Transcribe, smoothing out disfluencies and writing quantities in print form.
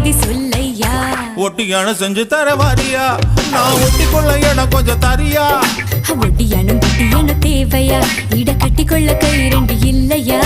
விதி சொல்லையா ஒட்டியான செஞ்சு தர வாரியா நான் ஒட்டிக்கொள்ள என கொஞ்சம் தரியா ஒட்டியானும் குட்டியானும் தேவையா இட கட்டிக்கொள்ள கை ரெண்டு இல்லையா